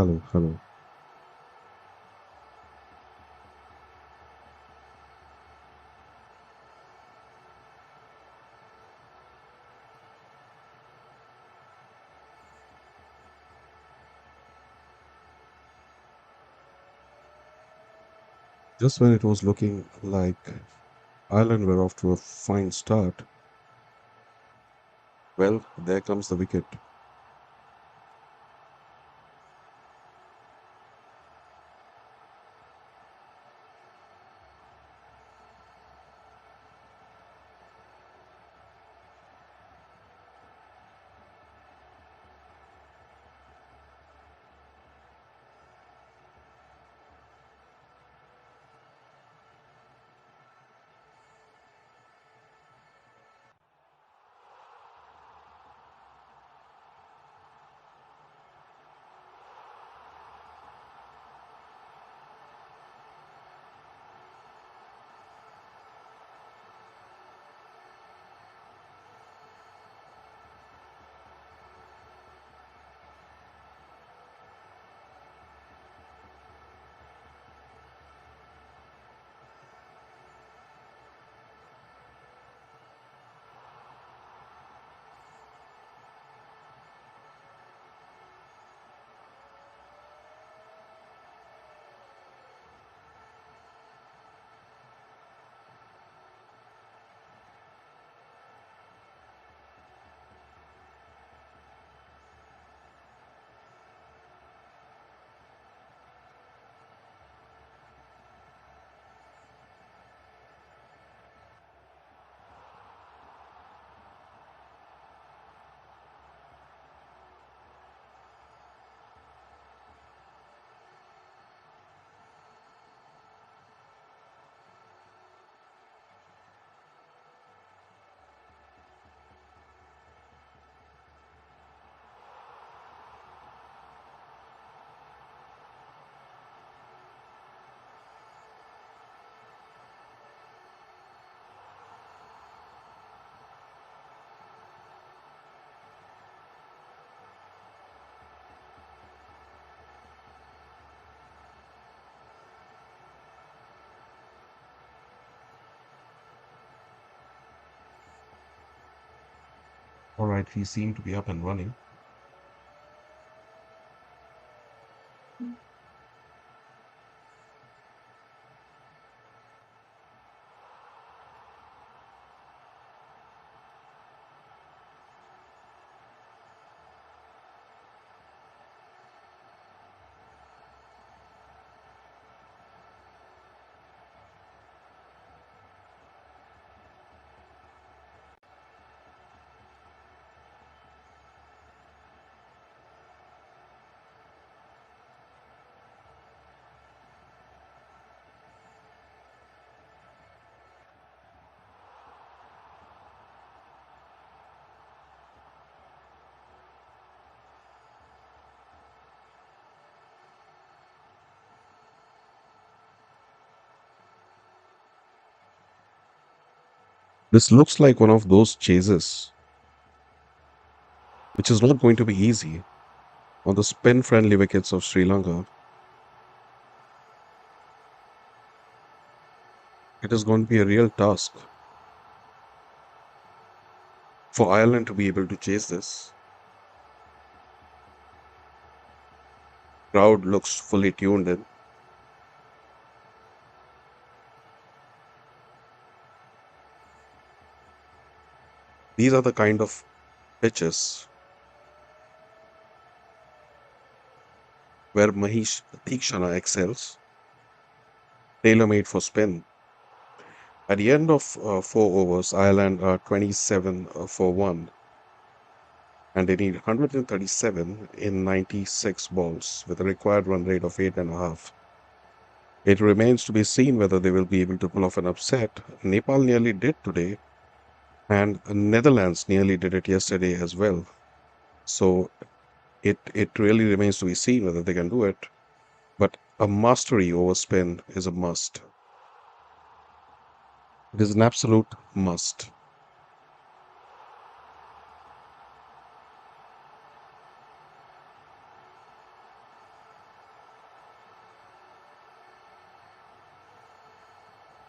Hello, hello. Just when it was looking like Ireland were off to a fine start, well, there comes the wicket. All right, we seem to be up and running. This looks like one of those chases, which is not going to be easy on the spin-friendly wickets of Sri Lanka. It is going to be a real task for Ireland to be able to chase this. Crowd looks fully tuned in. These are the kind of pitches where Mahesh Theekshana excels, tailor-made for spin. At the end of 4 overs, Ireland are 27 for 1, and they need 137 in 96 balls with a required run rate of 8.5. It remains to be seen whether they will be able to pull off an upset. Nepal nearly did today, and Netherlands nearly did it yesterday as well. So it really remains to be seen whether they can do it. But a mastery over spin is a must. It is an absolute must.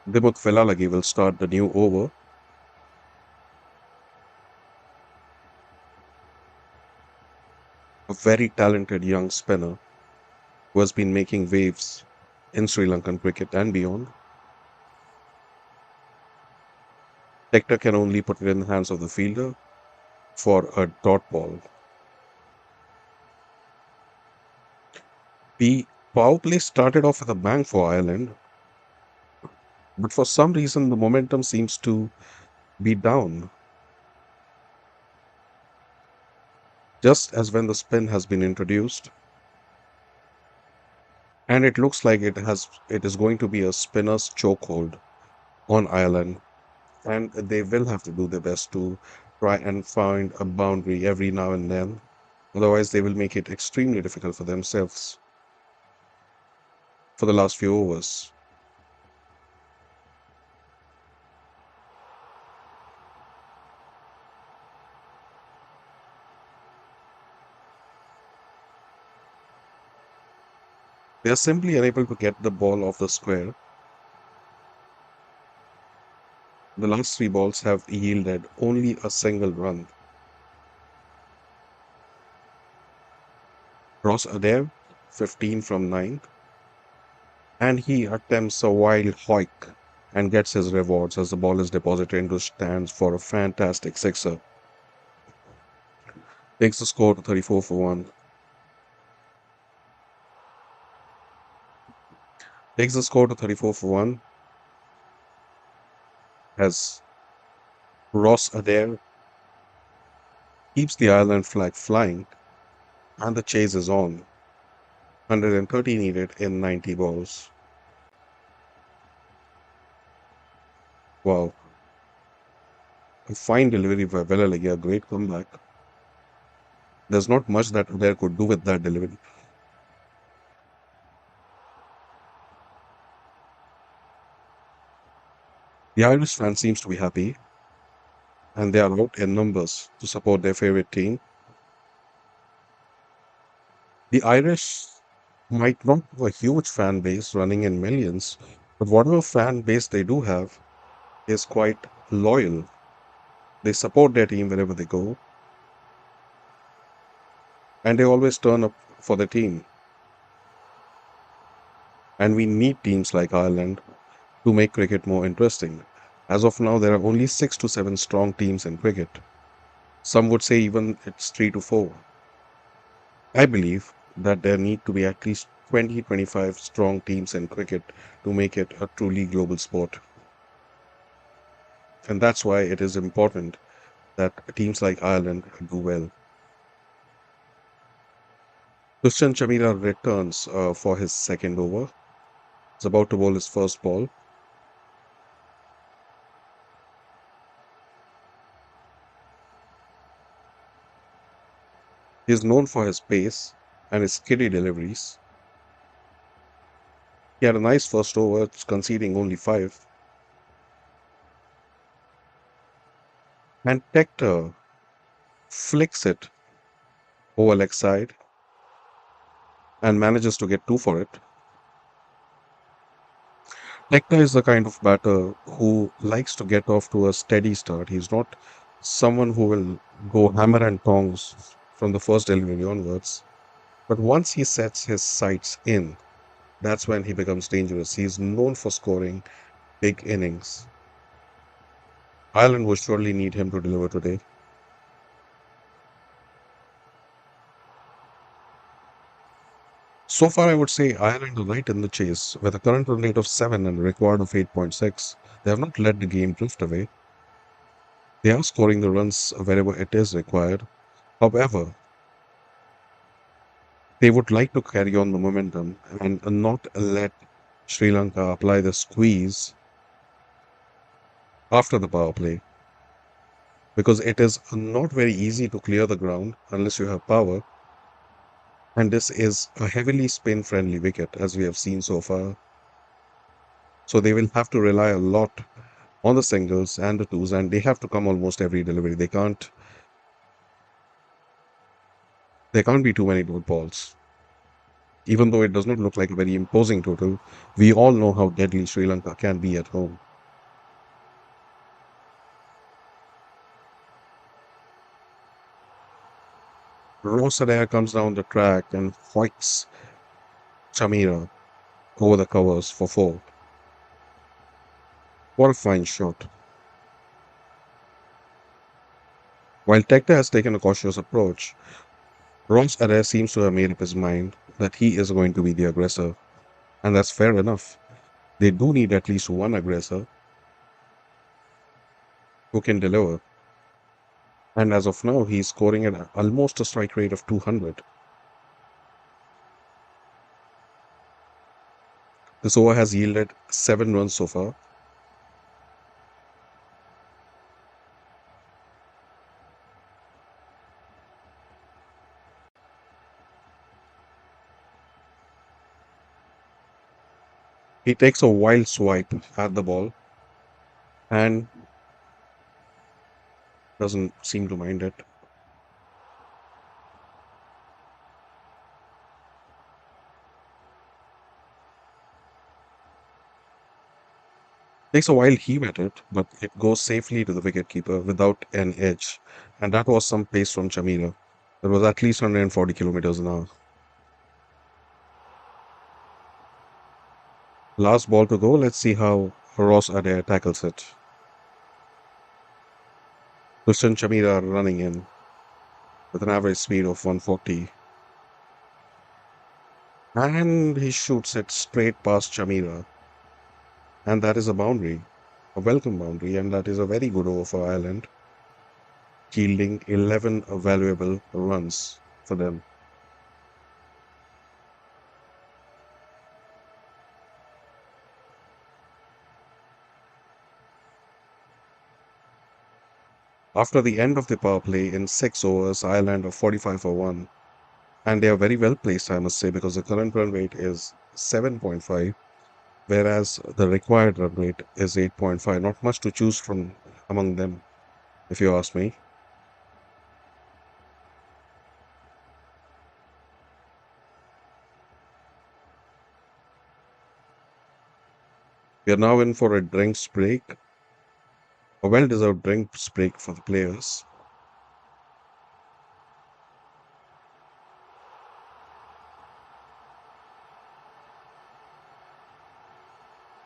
Dimut Velalagi will start the new over. A very talented young spinner who has been making waves in Sri Lankan cricket and beyond. Tector can only put it in the hands of the fielder for a dot ball. The power play started off with a bang for Ireland, but for some reason the momentum seems to be down, just as when the spin has been introduced, and it looks like it is going to be a spinner's chokehold on Ireland, and they will have to do their best to try and find a boundary every now and then. Otherwise, they will make it extremely difficult for themselves for the last few overs. They are simply unable to get the ball off the square. The last three balls have yielded only a single run. Ross Adair, 15 from 9, and he attempts a wild hoik and gets his rewards as the ball is deposited into stands for a fantastic sixer. Takes the score to 34 for 1. Takes the score to 34 for 1 as Ross Adair keeps the Ireland flag flying and the chase is on. 130 needed in 90 balls. Wow. A fine delivery by Velalagi, a great comeback. There's not much that Adair could do with that delivery. The Irish fan seems to be happy, and they are out in numbers to support their favorite team. The Irish might not have a huge fan base running in millions, but whatever fan base they do have is quite loyal. They support their team wherever they go, and they always turn up for the team. And we need teams like Ireland to make cricket more interesting. As of now, there are only 6 to 7 strong teams in cricket. Some would say even it's 3 to 4. I believe that there need to be at least 20 to 25 strong teams in cricket to make it a truly global sport. And that's why it is important that teams like Ireland do well. Christian Chamira returns for his second over. He's about to bowl his first ball. He is known for his pace and his skiddy deliveries. He had a nice first over, conceding only 5. And Tector flicks it over leg side and manages to get 2 for it. Tector is the kind of batter who likes to get off to a steady start. He's not someone who will go hammer and tongs from the first delivery onwards. But once he sets his sights in, that's when he becomes dangerous. He's known for scoring big innings. Ireland will surely need him to deliver today. So far, I would say Ireland are right in the chase with a current run rate of 7 and a record of 8.6. They have not let the game drift away. They are scoring the runs wherever it is required. However, they would like to carry on the momentum and not let Sri Lanka apply the squeeze after the power play because it is not very easy to clear the ground unless you have power. And this is a heavily spin friendly wicket as we have seen so far. So they will have to rely a lot on the singles and the twos, and they have to come almost every delivery. There can't be too many dot balls. Even though it does not look like a very imposing total, we all know how deadly Sri Lanka can be at home. Rosadare comes down the track and hoiks Chamira over the covers for four. What a fine shot. While Tector has taken a cautious approach, Ron's Adair seems to have made up his mind that he is going to be the aggressor, and that's fair enough. They do need at least one aggressor who can deliver. And as of now, he's scoring at almost a strike rate of 200. This over has yielded 7 runs so far. He takes a wild swipe at the ball and doesn't seem to mind it. Takes a wild heave at it, but it goes safely to the wicketkeeper without an edge. And that was some pace from Chamira. That was at least 140 kilometers an hour. Last ball to go. Let's see how Ross Adair tackles it. Christian Chamira running in with an average speed of 140. And he shoots it straight past Chamira. And that is a boundary, a welcome boundary. And that is a very good over for Ireland, yielding 11 valuable runs for them. After the end of the power play in 6 overs, Ireland are 45 for 1. And they are very well placed, I must say, because the current run rate is 7.5, whereas the required run rate is 8.5. Not much to choose from among them, if you ask me. We are now in for a drinks break, a well deserved drinks break for the players.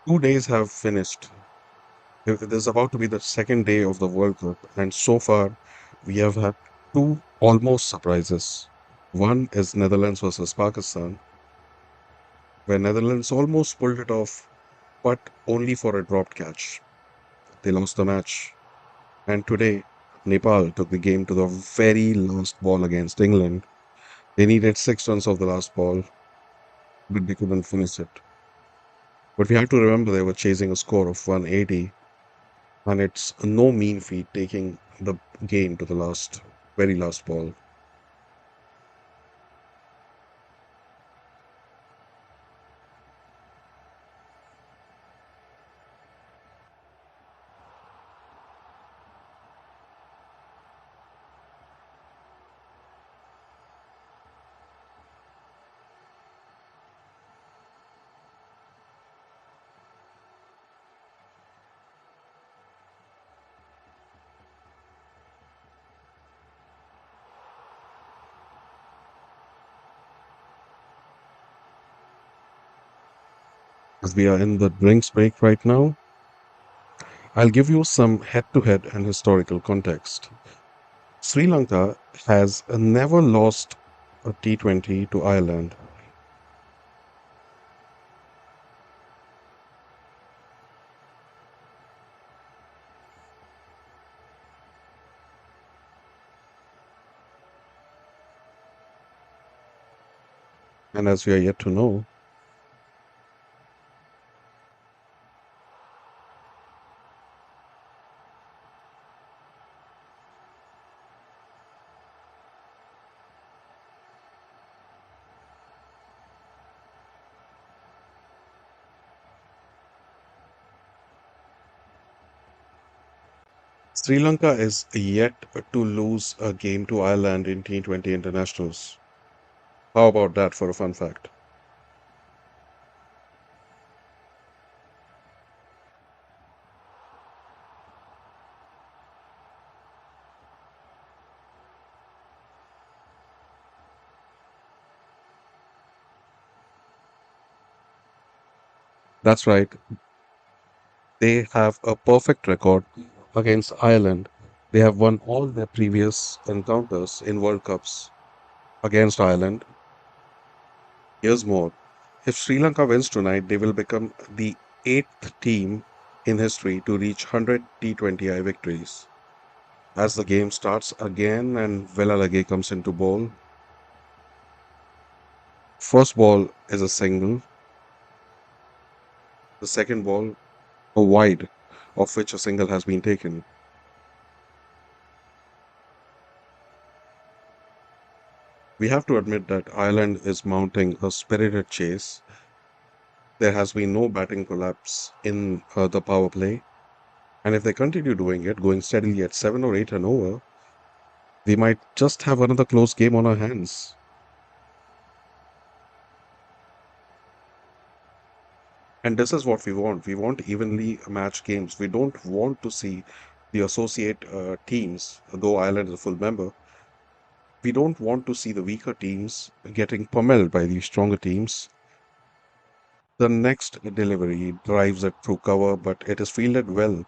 2 days have finished. There's about to be the second day of the World Cup, and so far we have had two almost surprises. One is Netherlands versus Pakistan, where Netherlands almost pulled it off, but only for a dropped catch. They lost the match. And today, Nepal took the game to the very last ball against England. They needed 6 runs of the last ball, but they couldn't finish it. But we have to remember they were chasing a score of 180, and it's no mean feat taking the game to the very last ball. As we are in the drinks break right now, I'll give you some head to head and historical context. Sri Lanka has never lost a T20 to Ireland. And as we are yet to know, Sri Lanka is yet to lose a game to Ireland in T20 internationals. How about that for a fun fact? That's right. They have a perfect record against Ireland. They have won all their previous encounters in World Cups against Ireland. Here's more. If Sri Lanka wins tonight, they will become the eighth team in history to reach 100 T20I victories. As the game starts again and Velalage comes into ball, first ball is a single, the second ball a wide, of which a single has been taken. We have to admit that Ireland is mounting a spirited chase. There has been no batting collapse in the power play, and if they continue doing it, going steadily at 7 or 8 and over, we might just have another close game on our hands. And this is what we want. We want evenly matched games. We don't want to see the associate teams, though Ireland is a full member, we don't want to see the weaker teams getting pummeled by these stronger teams. The next delivery drives it through cover, but it is fielded well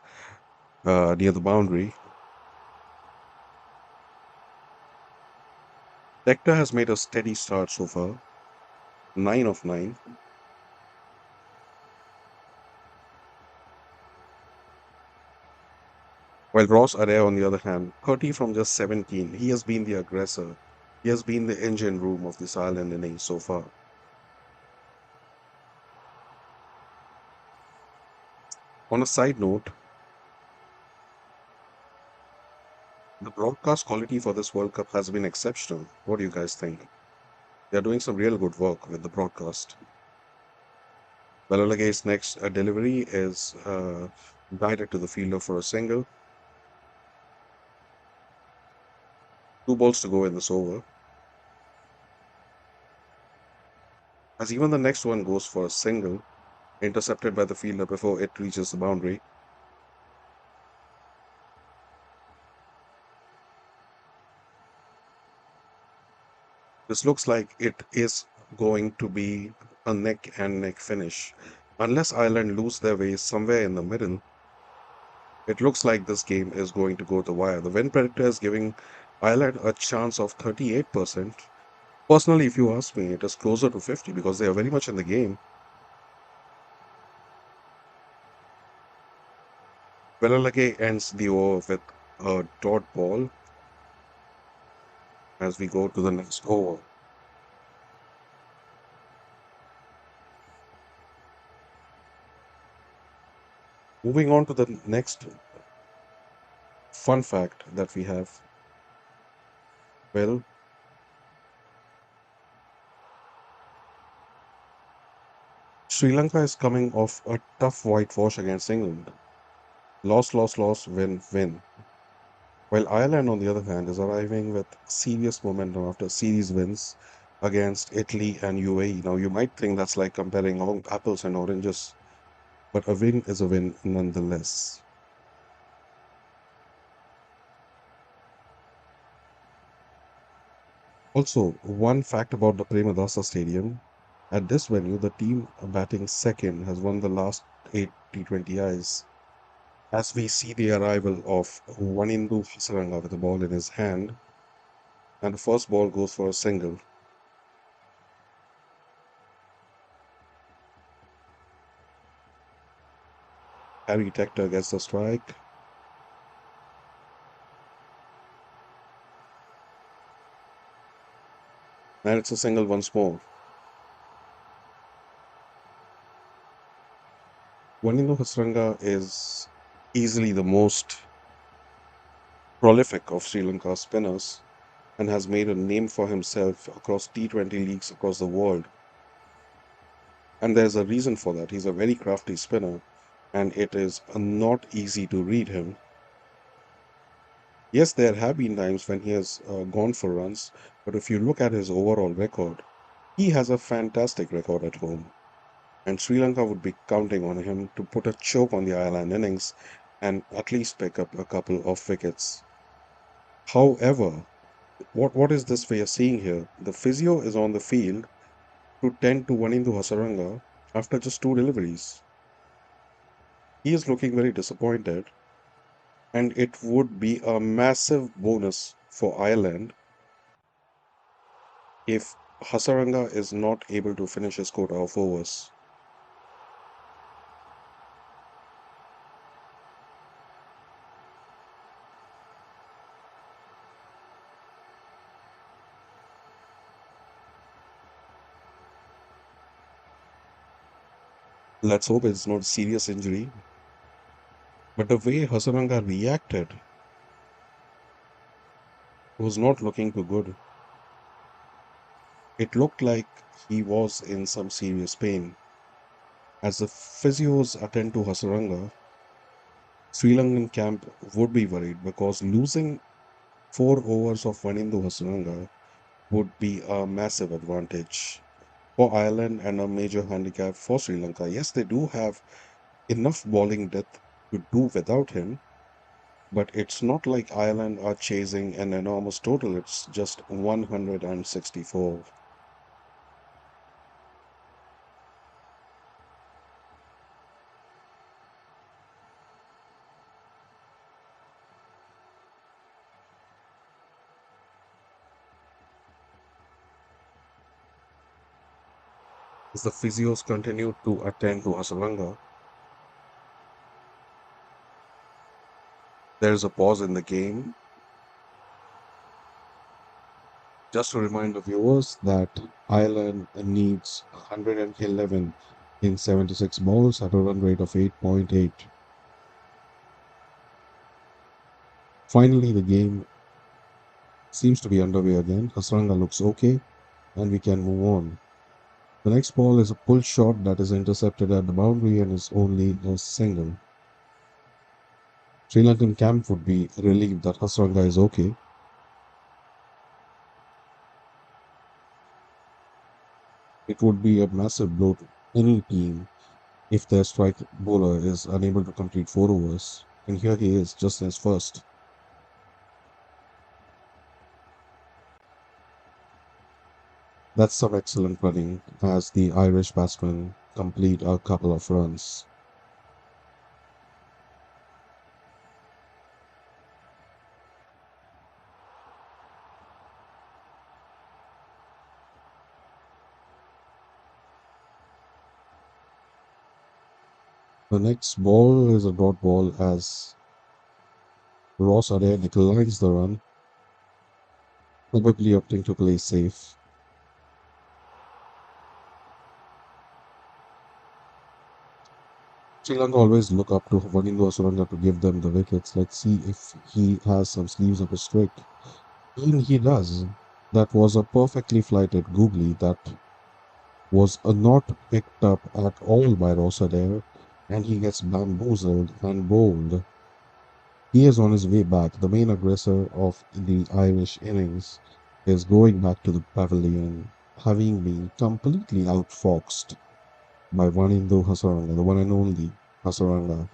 near the boundary. Tector has made a steady start so far, 9 of 9. While Ross Adair, on the other hand, 30 from just 17, he has been the aggressor. He has been the engine room of this Ireland innings so far. On a side note, the broadcast quality for this World Cup has been exceptional. What do you guys think? They're doing some real good work with the broadcast. Balolaga's next delivery is guided to the fielder for a single. 2 balls to go in this over. As even the next one goes for a single, intercepted by the fielder before it reaches the boundary. This looks like it is going to be a neck and neck finish. Unless Ireland lose their way somewhere in the middle, it looks like this game is going to go the wire. The win predictor is giving Ireland a chance of 38%. Personally, if you ask me, it is closer to 50 because they are very much in the game. Velalage ends the over with a dot ball as we go to the next over. Moving on to the next fun fact that we have. Well, Sri Lanka is coming off a tough whitewash against England. Loss, loss, loss, win, win. While Ireland, on the other hand, is arriving with serious momentum after series wins against Italy and UAE. Now, you might think that's like comparing apples and oranges, but a win is a win nonetheless. Also, one fact about the Premadasa Stadium, at this venue, the team batting second has won the last 8 T20Is. As we see the arrival of Wanindu Hasaranga with the ball in his hand, and the first ball goes for a single. Harry Tector gets the strike, and it's a single once more. Wanindu Hasaranga is easily the most prolific of Sri Lanka's spinners and has made a name for himself across T20 leagues across the world. And there's a reason for that. He's a very crafty spinner, and it is not easy to read him. Yes, there have been times when he has gone for runs, but if you look at his overall record, he has a fantastic record at home. And Sri Lanka would be counting on him to put a choke on the Ireland innings and at least pick up a couple of wickets. However, what is this we are seeing here? The physio is on the field to tend to Wanindu Hasaranga after just 2 deliveries. He is looking very disappointed, and it would be a massive bonus for Ireland if Hasaranga is not able to finish his quota of overs. Let's hope it's not a serious injury, but the way Hasaranga reacted was not looking too good. It looked like he was in some serious pain. As the physios attend to Hasaranga, Sri Lankan camp would be worried because losing 4 overs of Vanindu Hasaranga would be a massive advantage for Ireland and a major handicap for Sri Lanka. Yes, they do have enough bowling depth to do without him, but it's not like Ireland are chasing an enormous total. It's just 164. As the physios continue to attend to Hasaranga, there's a pause in the game just to remind the viewers that Ireland needs 111 in 76 balls at a run rate of 8.8. Finally, the game seems to be underway again. Hasranga looks okay, and we can move on. The next ball is a pull shot that is intercepted at the boundary and is only a single. Sri Lankan camp would be relieved that Hasranga is okay. It would be a massive blow to any team if their strike bowler is unable to complete 4 overs. And here he is, just as first. That's some excellent running as the Irish batsmen complete a couple of runs. The next ball is a dot ball as Ross Adair declines the run, probably opting to play safe. Sri Lanka always look up to Vanindu Asuranga to give them the wickets. Let's see if he has some sleeves up his trick. And he does. That was a perfectly flighted googly that was not picked up at all by Ross Adair, and he gets bamboozled and bowled. He is on his way back. The main aggressor of the Irish innings is going back to the pavilion, having been completely outfoxed by Vanindu Hasaranga, the one and only Hasaranga.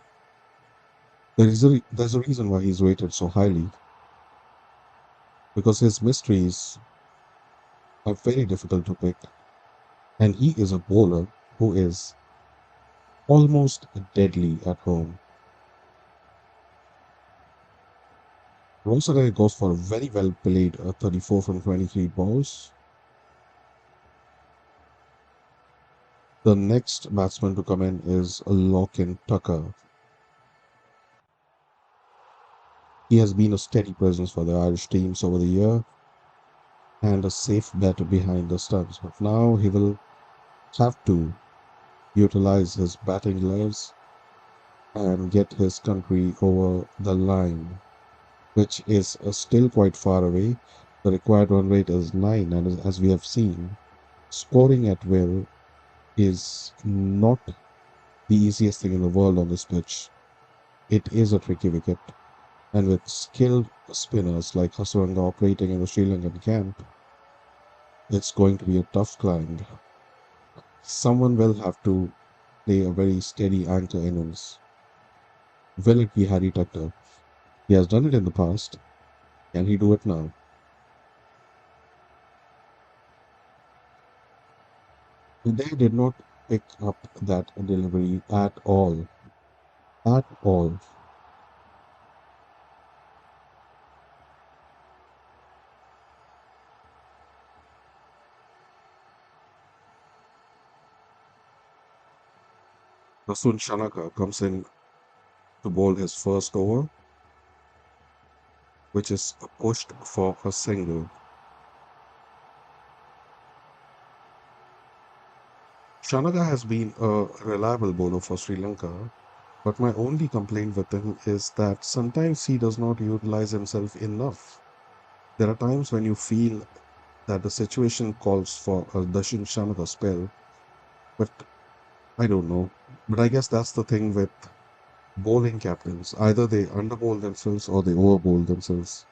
There's a reason why he's rated so highly, because his mysteries are very difficult to pick, and he is a bowler who is almost deadly at home. Rosaday goes for a very well played 34 from 23 balls. The next batsman to come in is Lockin Tucker. He has been a steady presence for the Irish teams over the year and a safe bet behind the stumps. But now he will have to utilize his batting gloves and get his country over the line, which is still quite far away. The required run rate is 9, and as we have seen, scoring at will is not the easiest thing in the world on this pitch. It is a tricky wicket, and with skilled spinners like Hasaranga operating in the Sri Lankan camp, it's going to be a tough climb. Someone will have to play a very steady anchor innings. Will it be Harry Tector? He has done it in the past. Can he do it now? They did not pick up that delivery at all. at all. Dasun Shanaka comes in to bowl his first over, which is pushed for a single. Shanaka has been a reliable bowler for Sri Lanka, but my only complaint with him is that sometimes he does not utilize himself enough. There are times when you feel that the situation calls for a Dasun Shanaka spell, but I don't know. But I guess that's the thing with bowling captains. Either they underbowl themselves or they overbowl themselves.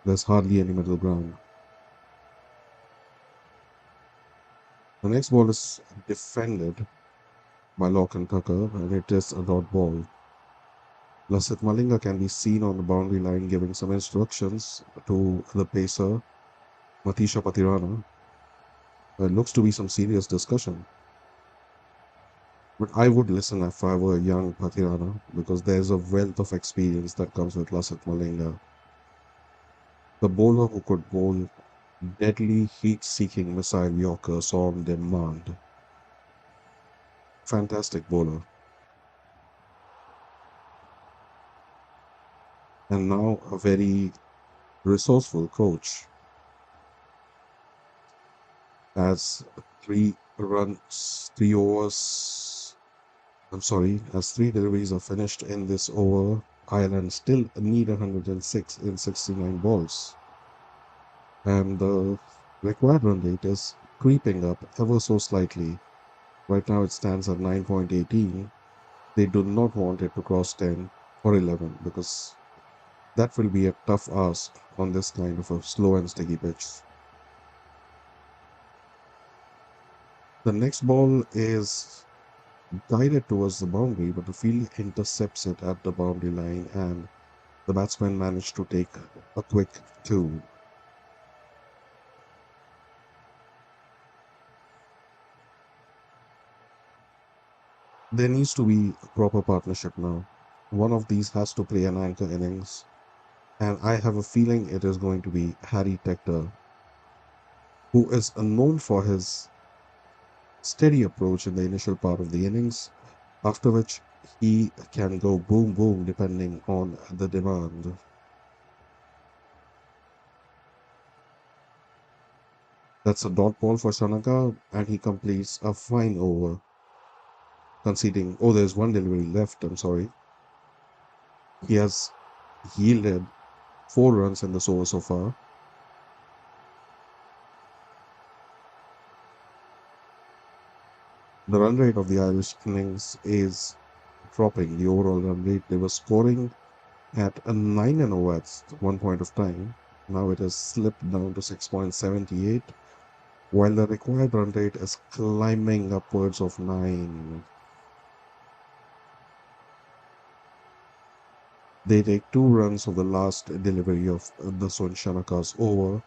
There's hardly any middle ground. The next ball is defended by Lock and Tucker, and it is a dot ball. Lasith Malinga can be seen on the boundary line giving some instructions to the pacer, Matisha Patirana. It looks to be some serious discussion. But I would listen if I were a young Patirana because there's a wealth of experience that comes with Lasith Malinga. The bowler who could bowl deadly heat-seeking missile yorkers on demand. Fantastic bowler. And now a very resourceful coach as three overs. I'm sorry, as three deliveries are finished in this over, Ireland still need 106 in 69 balls. And the required run rate is creeping up ever so slightly. Right now it stands at 9.18. They do not want it to cross 10 or 11 because that will be a tough ask on this kind of a slow and sticky pitch. The next ball is guided towards the boundary, but the field intercepts it at the boundary line, and the batsman managed to take a quick two. There needs to be a proper partnership now. One of these has to play an anchor innings, and I have a feeling it is going to be Harry Tector, who is known for his steady approach in the initial part of the innings, after which he can go boom boom depending on the demand. That's a dot ball for Shanaka, and he completes a fine over, conceding. Oh, there's one delivery left. I'm sorry. He has yielded 4 runs in this over so far. The run rate of the Irish innings is dropping. The overall run rate, they were scoring at a 9 and 0 at one point of time. Now it has slipped down to 6.78, while the required run rate is climbing upwards of 9. They take 2 runs of the last delivery of Dasun Shanaka's over,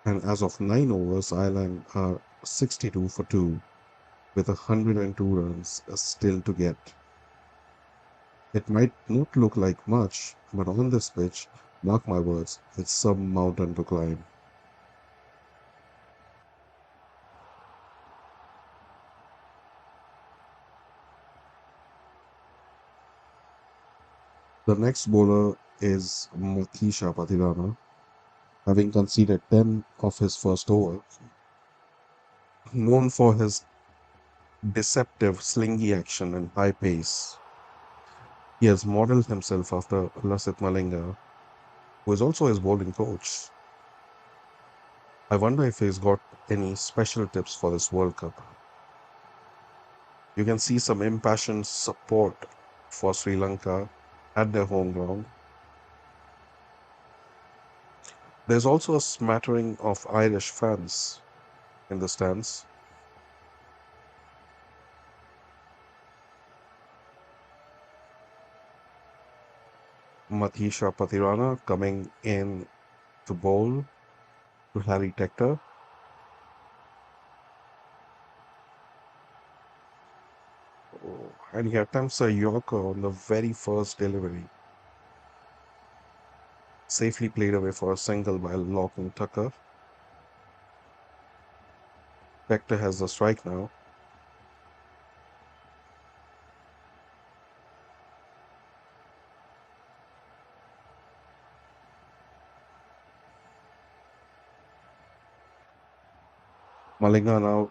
and as of 9 overs, Ireland are 62 for 2 with 102 runs still to get. It might not look like much, but on this pitch, mark my words, it's some mountain to climb. The next bowler is Matisha Patirana, having conceded 10 of his first over. Known for his deceptive slingy action and high pace, he has modeled himself after Lasith Malinga, who is also his bowling coach. I wonder if he's got any special tips for this World Cup. You can see some impassioned support for Sri Lanka at their home ground. There's also a smattering of Irish fans in the stands. Matisha Patirana coming in to bowl to Harry Tector. Oh, and he attempts a Yorker on the very first delivery, safely played away for a single by locking Tucker. Tector has the strike now. Malinga now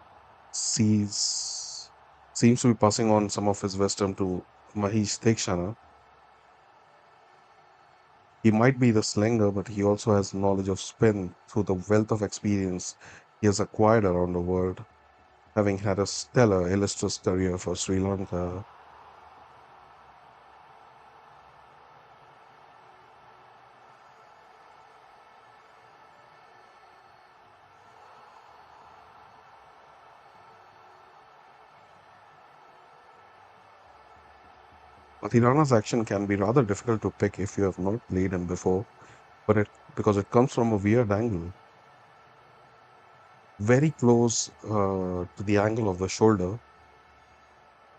sees seems to be passing on some of his wisdom to Mahesh Theekshana. He might be the slinger, but he also has knowledge of spin through the wealth of experience he has acquired around the world, having had a stellar, illustrious career for Sri Lanka. Mathurana's action can be rather difficult to pick if you have not played him before, but it because it comes from a weird angle, very close to the angle of the shoulder,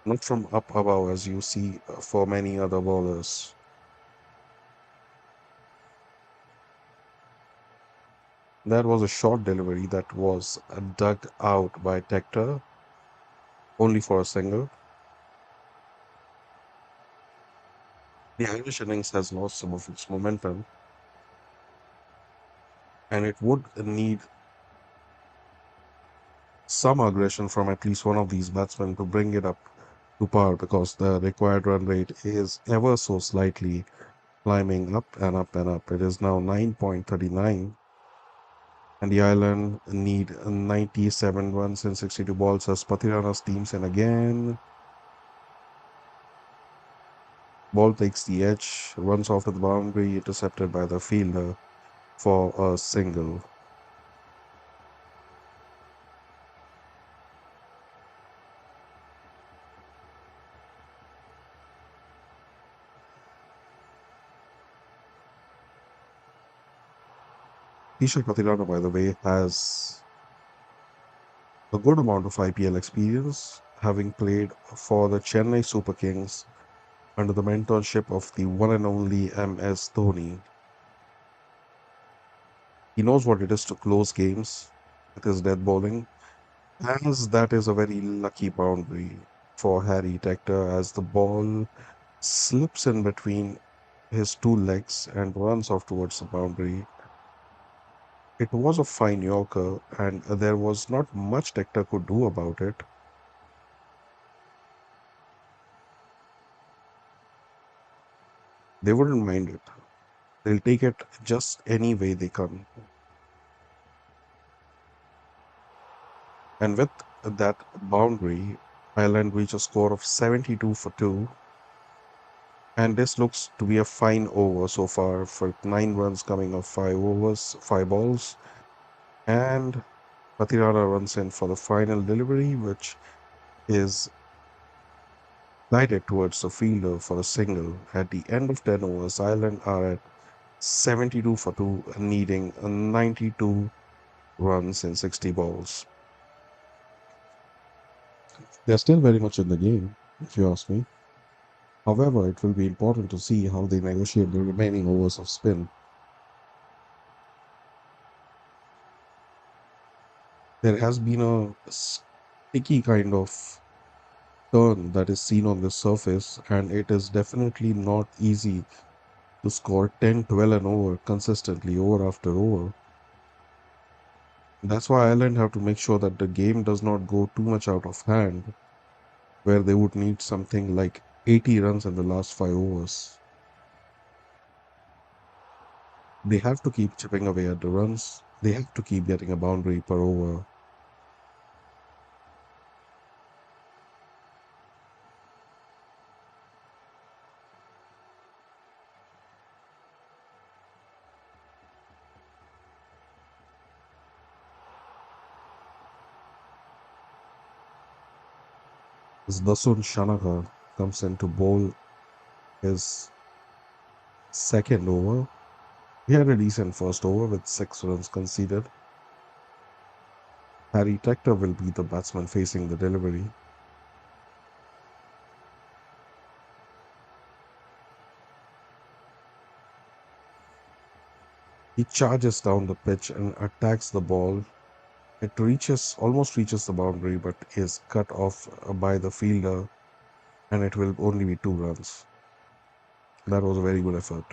not from up above as you see for many other bowlers. That was a short delivery that was dug out by Tector only for a single. The Irish innings has lost some of its momentum, and it would need some aggression from at least one of these batsmen to bring it up to par because the required run rate is ever so slightly climbing up and up and up. It is now 9.39, and the Ireland need 97 runs in 62 balls as Pathirana steams in again. Ball takes the edge, runs off to the boundary, intercepted by the fielder for a single. Ishak Pathirana, by the way, has a good amount of IPL experience, having played for the Chennai Super Kings under the mentorship of the one and only MS Dhoni. He knows what it is to close games with his death bowling, as that is a very lucky boundary for Harry Tector as the ball slips in between his two legs and runs off towards the boundary. It was a fine Yorker, and there was not much Tector could do about it. They wouldn't mind it. They'll take it just any way they can. And with that boundary, Ireland reach a score of 72 for 2. And this looks to be a fine over so far for 9 runs coming off 5 overs, 5 balls. And Patirana runs in for the final delivery, which is guided towards the fielder for a single. At the end of 10 overs, Ireland are at 72 for 2, needing 92 runs in 60 balls. They're still very much in the game, if you ask me. However, it will be important to see how they negotiate the remaining overs of spin. There has been a sticky kind of turn that is seen on the surface, and it is definitely not easy to score 10, 12 and over consistently over after over. That's why Ireland have to make sure that the game does not go too much out of hand, where they would need something like 80 runs in the last 5 overs. They have to keep chipping away at the runs. They have to keep getting a boundary per over. As Dasun Shanaka comes in to bowl his second over, he had a decent first over with 6 runs conceded. Harry Tector will be the batsman facing the delivery. He charges down the pitch and attacks the ball. It almost reaches the boundary, but is cut off by the fielder, and it will only be 2 runs. That was a very good effort.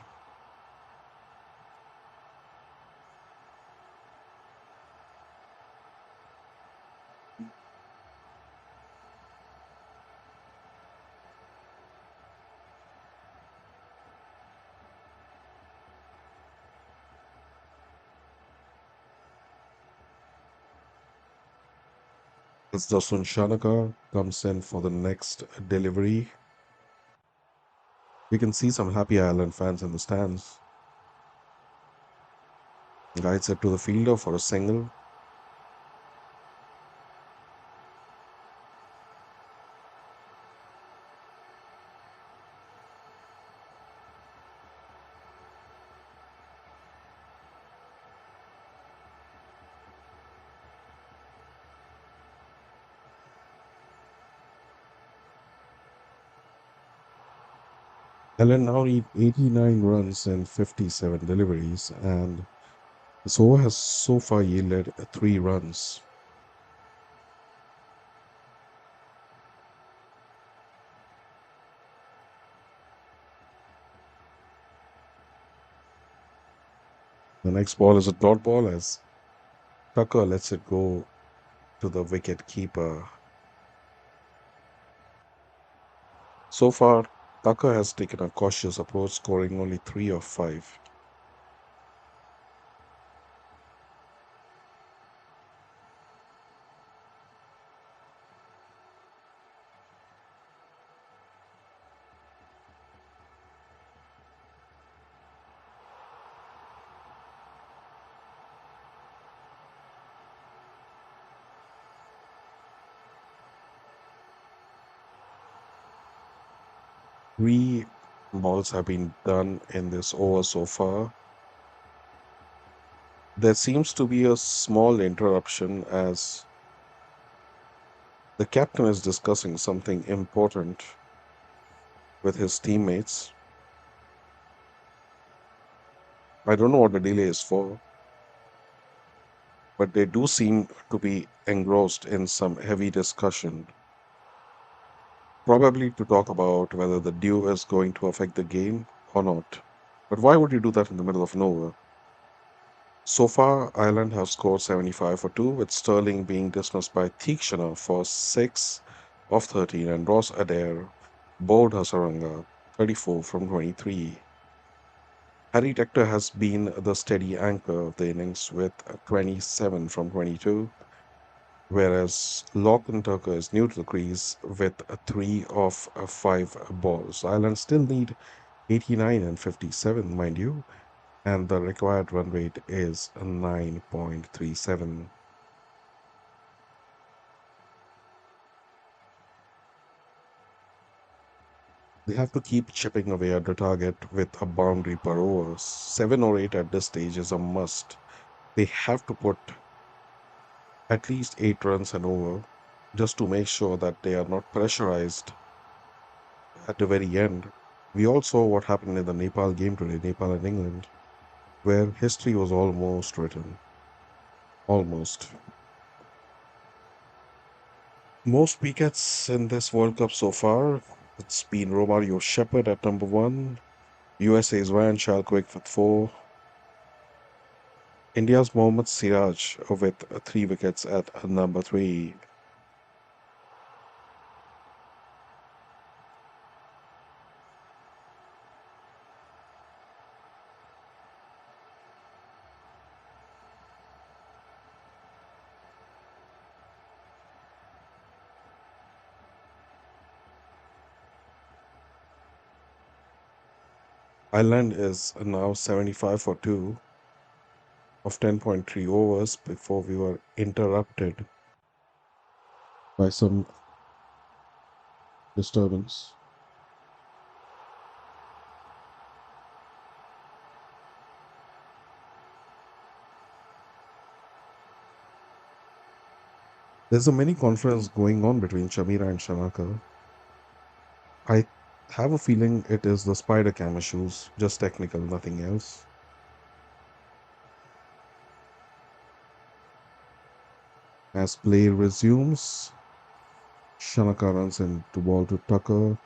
As Dasun Shanaka comes in for the next delivery, we can see some happy Ireland fans in the stands. Guides it to the fielder for a single. Ireland now need 89 runs and 57 deliveries, and this over has so far yielded 3 runs. The next ball is a dot ball as Tucker lets it go to the wicket keeper. So far, Tucker has taken a cautious approach, scoring only 3 of 5. Three balls have been done in this over so far. There seems to be a small interruption as the captain is discussing something important with his teammates. I don't know what the delay is for, but they do seem to be engrossed in some heavy discussion, probably to talk about whether the dew is going to affect the game or not. But why would you do that in the middle of nowhere? So far, Ireland have scored 75 for 2, with Stirling being dismissed by Tector for 6 of 13 and Ross Adair bowled Hasaranga 34 from 23. Harry Tector has been the steady anchor of the innings with 27 from 22, whereas Lachlan Turker is new to the crease with 3 of 5 balls. Ireland still need 89 and 57, mind you, and the required run rate is 9.37. They have to keep chipping away at the target with a boundary per over. 7 or 8 at this stage is a must. They have to put at least 8 runs and over just to make sure that they are not pressurized at the very end. We all saw what happened in the Nepal game today, Nepal and England, where history was almost written. Almost. Most wickets in this World Cup so far, it's been Romario Shepherd at number 1, USA's Ryan Shalkwick with 4, India's Mohammad Siraj with 3 wickets at number 3. Ireland is now 75 for 2 of 10.3 overs before we were interrupted by some disturbance. There's a mini conference going on between Shamira and Shanaka. I have a feeling it is the spider cam issues, just technical, nothing else. As play resumes, Shanaka runs into ball to Tucker,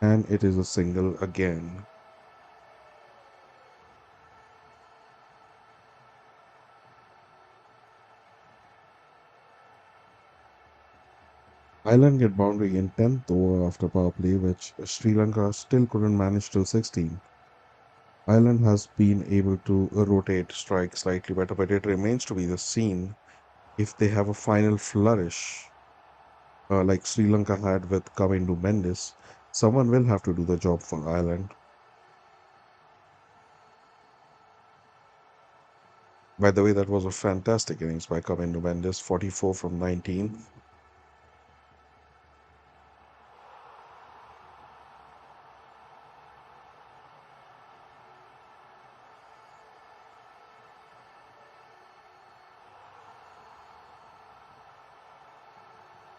and it is a single again. Ireland get boundary in 10th over after power play, which Sri Lanka still couldn't manage till 16. Ireland has been able to rotate strikes slightly better, but it remains to be the seen if they have a final flourish like Sri Lanka had with Kavindu Mendes. Someone will have to do the job for Ireland. By the way, that was a fantastic innings by Kavindu Mendes, 44 from 19.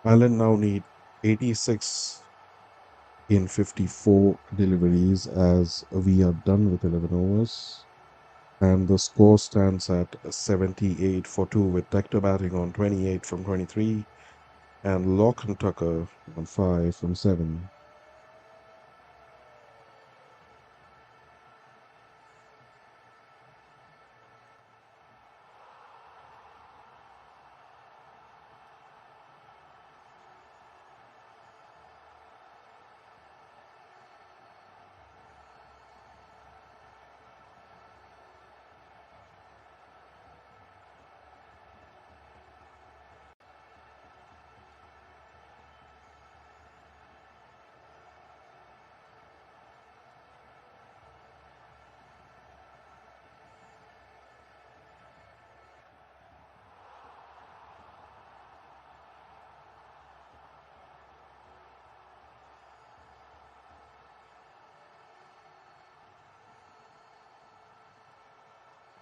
Ireland now need 86 in 54 deliveries as we are done with 11 overs. And the score stands at 78 for 2 with Tector batting on 28 from 23 and Lachlan Tucker on 5 from 7.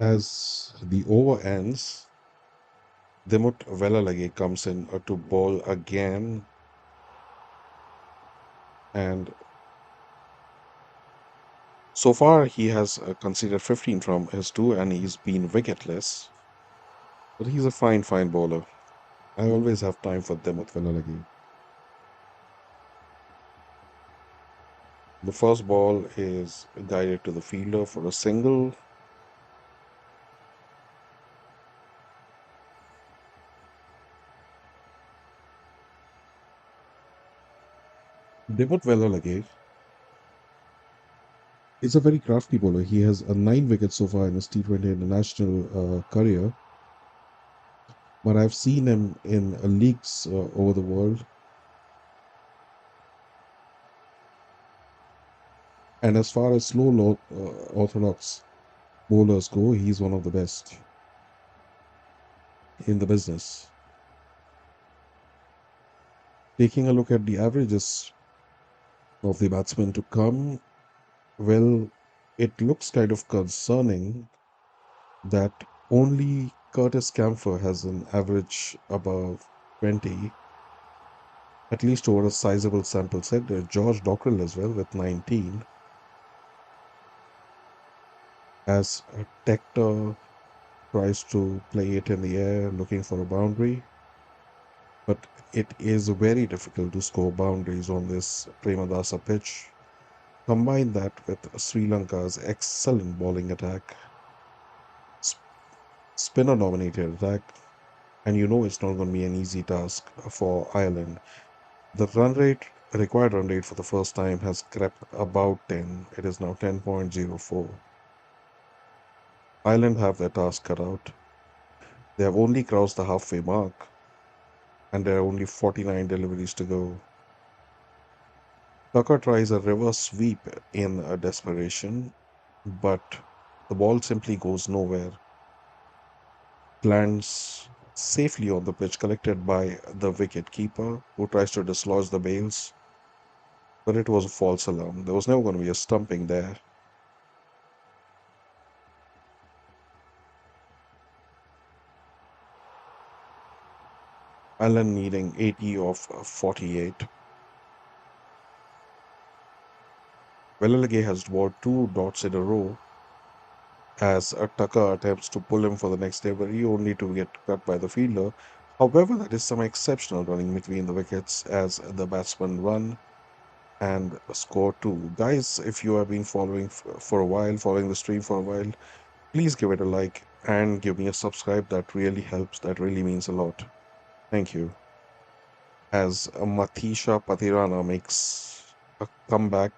As the over ends, Dimut Velalage comes in to bowl again, and so far he has conceded 15 from his two, and he's been wicketless. But he's a fine, fine bowler. I always have time for Dimut Velalage. The first ball is guided to the fielder for a single. Dimut Velalage is a very crafty bowler. He has 9 wickets so far in his T20 international career, but I've seen him in leagues over the world. And as far as orthodox bowlers go, he's one of the best in the business. Taking a look at the averages of the batsmen to come, well, it looks kind of concerning that only Curtis Camphor has an average above 20, at least over a sizable sample set. George Dockrell as well with 19, as Tector tries to play it in the air looking for a boundary. But it is very difficult to score boundaries on this Premadasa pitch. Combine that with Sri Lanka's excellent bowling attack, spinner dominated attack, and you know it's not going to be an easy task for Ireland. The required run rate for the first time has crept about 10. It is now 10.04. Ireland have their task cut out. They have only crossed the halfway mark, and there are only 49 deliveries to go. Tucker tries a reverse sweep in desperation, but the ball simply goes nowhere. Lands safely on the pitch, collected by the wicket keeper, who tries to dislodge the bails, but it was a false alarm. There was never going to be a stumping there. Allen needing 80 of 48. Velalage has scored 2 dots in a row as Tucker attempts to pull him for the next delivery, only to get cut by the fielder. However, there is some exceptional running between the wickets as the batsmen run and score too. Guys, if you have been following for a while, following the stream for a while, please give it a like and give me a subscribe. That really helps. That really means a lot. Thank you. As Matisha Patirana makes a comeback,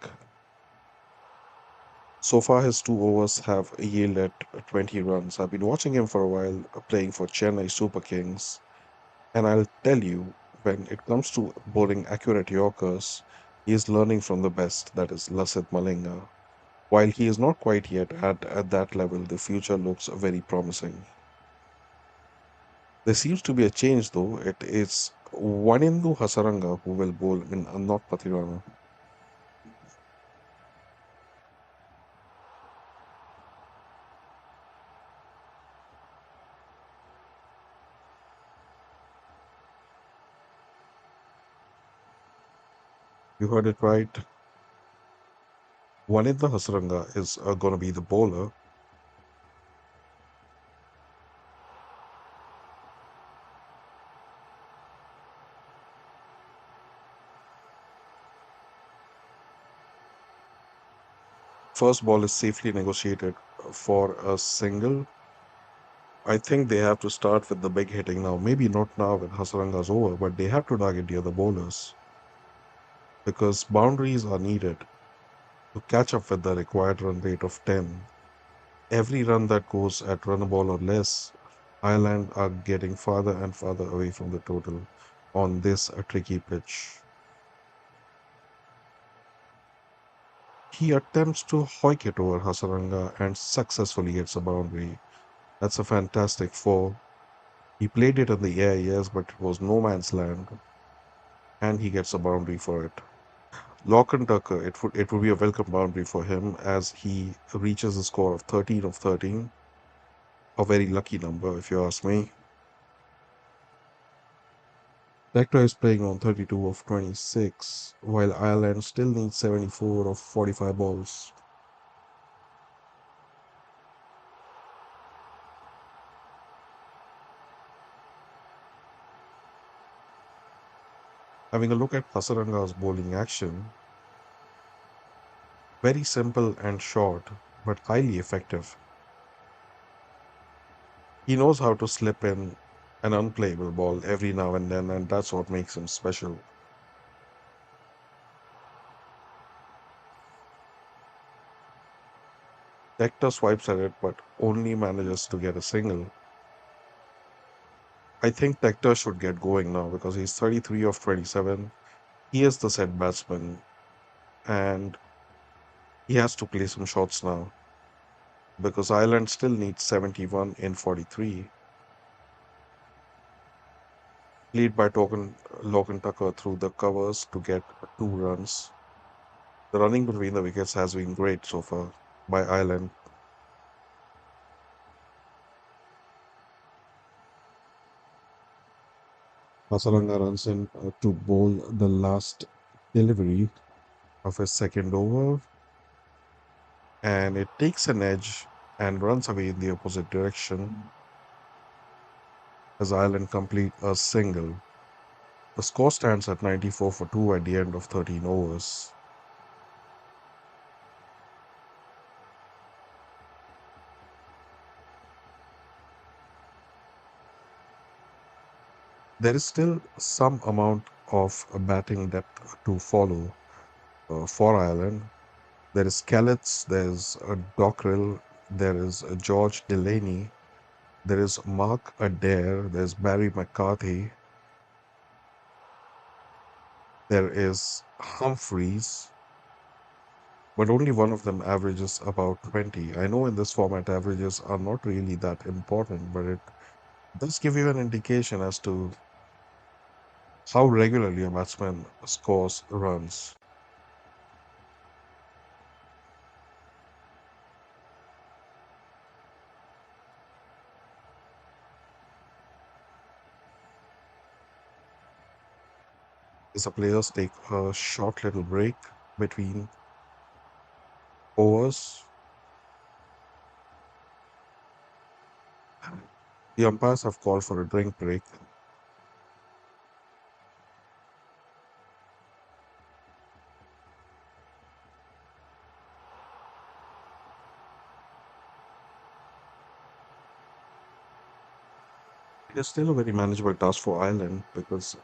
so far his 2 overs have yielded 20 runs. I've been watching him for a while, playing for Chennai Super Kings, and I'll tell you, when it comes to bowling accurate Yorkers, he is learning from the best, that is Lasith Malinga. While he is not quite yet at that level, the future looks very promising. There seems to be a change though. It is Wanindu Hasaranga who will bowl in not Patirana. You heard it right. Wanindu Hasaranga is going to be the bowler. First ball is safely negotiated for a single. I think they have to start with the big hitting now. Maybe not now when Hasaranga's over, but they have to target the other bowlers because boundaries are needed to catch up with the required run rate of 10. Every run that goes at run a ball or less, Ireland are getting farther and farther away from the total on this tricky pitch. He attempts to hoik it over Hasaranga and successfully hits a boundary. That's a fantastic four. He played it in the air, yes, but it was no man's land, and he gets a boundary for it. Lachlan Tucker, it would be a welcome boundary for him as he reaches a score of 13 of 13, a very lucky number if you ask me. Tector is playing on 32 of 26, while Ireland still needs 74 of 45 balls. Having a look at Hasaranga's bowling action, very simple and short, but highly effective. He knows how to slip in an unplayable ball every now and then, and that's what makes him special. Tector swipes at it, but only manages to get a single. I think Tector should get going now because he's 33 of 27. He is the set batsman, and he has to play some shots now because Ireland still needs 71 in 43. Lead by Logan Tucker through the covers to get 2 runs. The running between the wickets has been great so far by Ireland. Hasaranga runs in to bowl the last delivery of his second over, and it takes an edge and runs away in the opposite direction as Ireland complete a single. The score stands at 94 for 2 at the end of 13 overs. There is still some amount of batting depth to follow for Ireland. There is Kellets, there's Dockrell, there is George Delaney, there is Mark Adair, there's Barry McCarthy, there is Humphreys, but only one of them averages about 20. I know in this format averages are not really that important, but it does give you an indication as to how regularly a batsman scores runs. As the players take a short little break between overs, the umpires have called for a drink break. It is still a very manageable task for Ireland because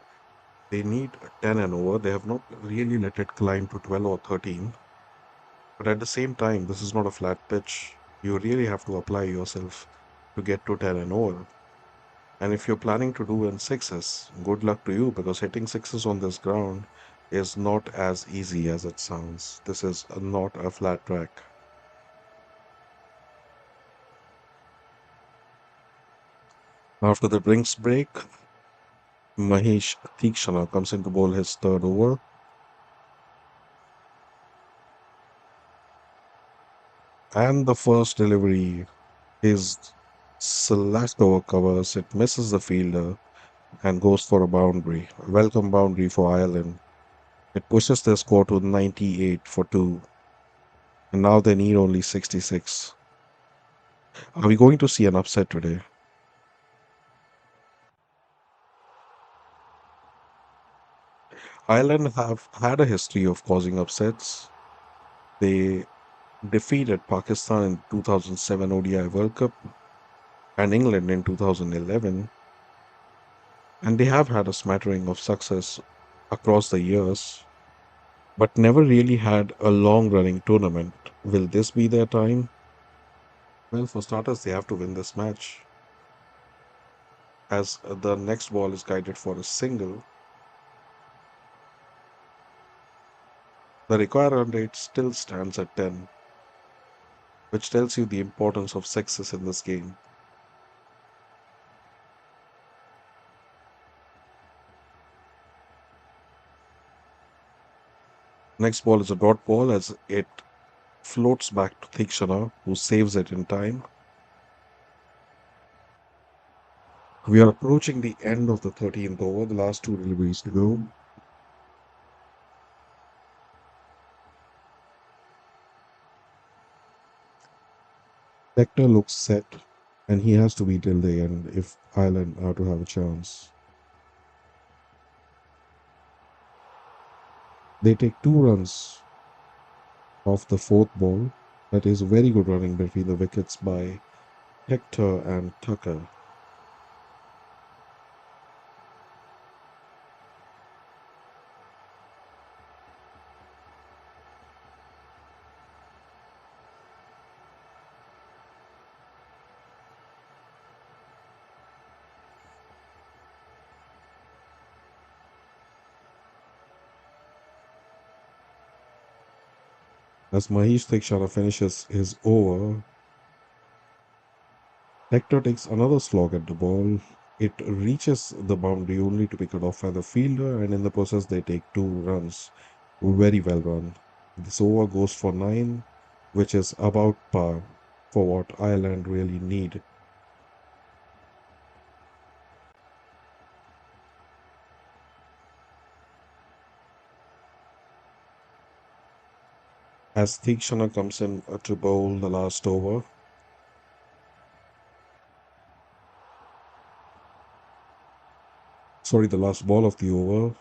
they need a 10 and over. They have not really let it climb to 12 or 13. But at the same time, this is not a flat pitch. You really have to apply yourself to get to 10 and over. And if you're planning to do in sixes, good luck to you because hitting sixes on this ground is not as easy as it sounds. This is not a flat track. After the drinks break, Mahesh Theekshana comes in to bowl his third over, and the first delivery is last over covers. It misses the fielder and goes for a boundary. A welcome boundary for Ireland. It pushes their score to 98 for two, and now they need only 66. Are we going to see an upset today? Ireland have had a history of causing upsets. They defeated Pakistan in 2007 ODI World Cup and England in 2011, and they have had a smattering of success across the years, but never really had a long running tournament. Will this be their time? Well, for starters, they have to win this match, as the next ball is guided for a single. The required run rate still stands at 10, which tells you the importance of sixes in this game. Next ball is a dot ball as it floats back to Thikshana, who saves it in time. We are approaching the end of the 13th over, the last two deliveries to go. Tector looks set, and he has to be till the end if Ireland are to have a chance. They take two runs off the fourth ball. That is very good running between the wickets by Hector and Tucker. As Mahesh Thikshana finishes his over, Tector takes another slog at the ball. It reaches the boundary only to pick it off by the fielder, and in the process, they take two runs. Very well run. This over goes for nine, which is about par for what Ireland really need. As Theekshana comes in to bowl the last over, sorry, the last ball of the over,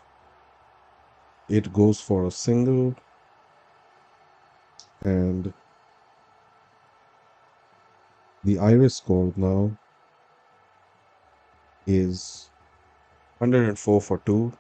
it goes for a single, and the IRE score now is 104 for two.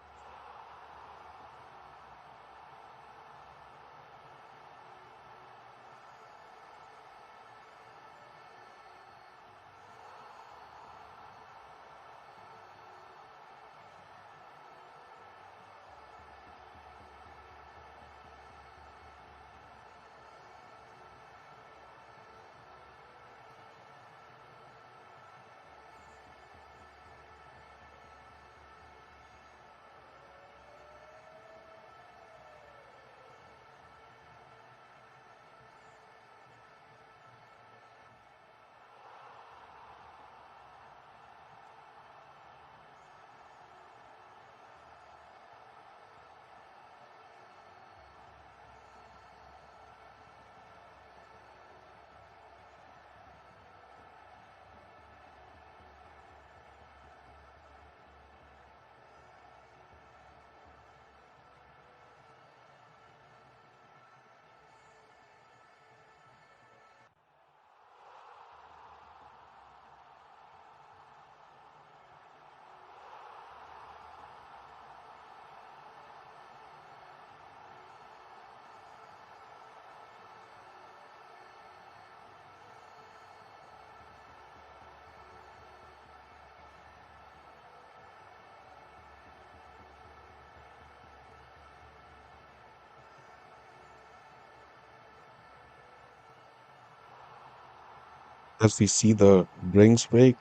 As we see the drinks break,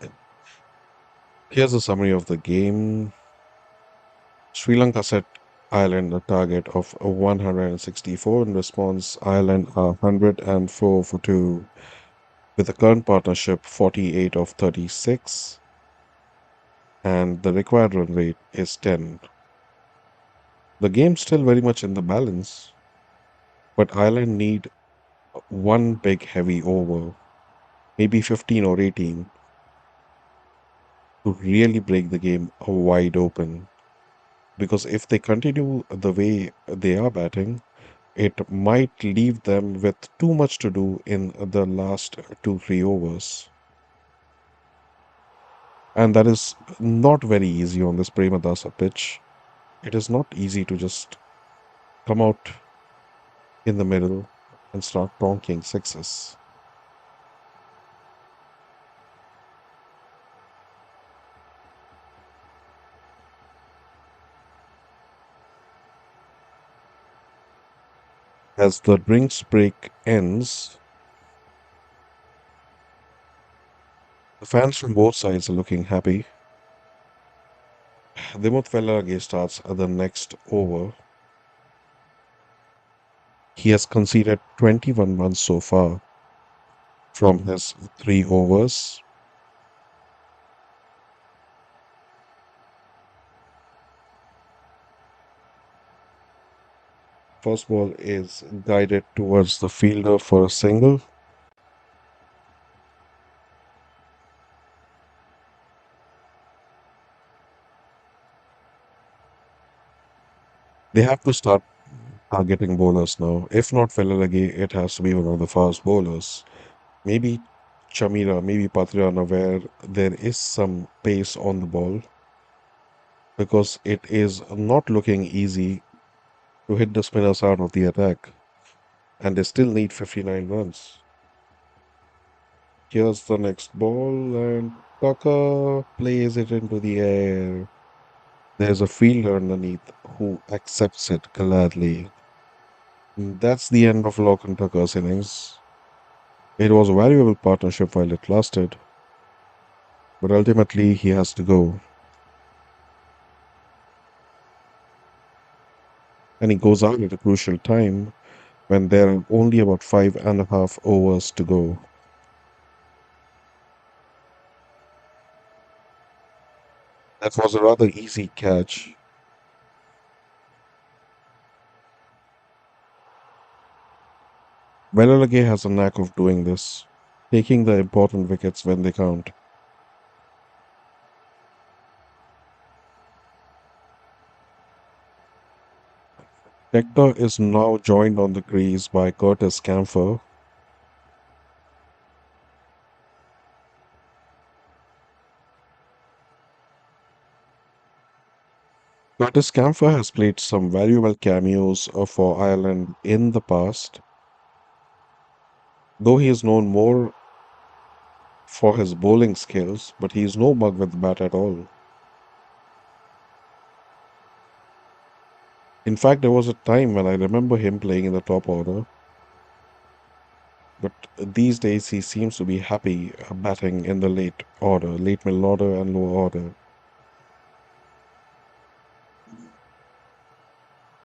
here's a summary of the game. Sri Lanka set Ireland a target of 164. In response, Ireland are 104 for 2, with the current partnership 48 of 36, and the required run rate is 10. The game's still very much in the balance, but Ireland need one big heavy over, maybe 15 or 18, to really break the game wide open. Because if they continue the way they are batting, it might leave them with too much to do in the last 2 3 overs. And that is not very easy on this Premadasa pitch. It is not easy to just come out in the middle and start tonking sixes. As the drinks break ends, the fans from both sides are looking happy. Dimut Velage starts at the next over. He has conceded 21 runs so far from his 3 overs. First ball is guided towards the fielder for a single. They have to start targeting bowlers now. If not Felalagi, it has to be one of the fast bowlers. Maybe Chamira, maybe Patriana, where there is some pace on the ball, because it is not looking easy to hit the spinners out of the attack, and they still need 59 runs. Here's the next ball, and Tucker plays it into the air. There's a fielder underneath who accepts it gladly. That's the end of Locke and Tucker's innings. It was a valuable partnership while it lasted, but ultimately he has to go. And he goes out at a crucial time when there are only about 5.5 overs to go. That was a rather easy catch. Velalage has a knack of doing this, taking the important wickets when they count. Tector is now joined on the crease by Curtis Camphor. Curtis Camphor has played some valuable cameos for Ireland in the past, though he is known more for his bowling skills, but he is no mug with the bat at all. In fact, there was a time when I remember him playing in the top order, but these days he seems to be happy batting in the late order, late middle order and lower order.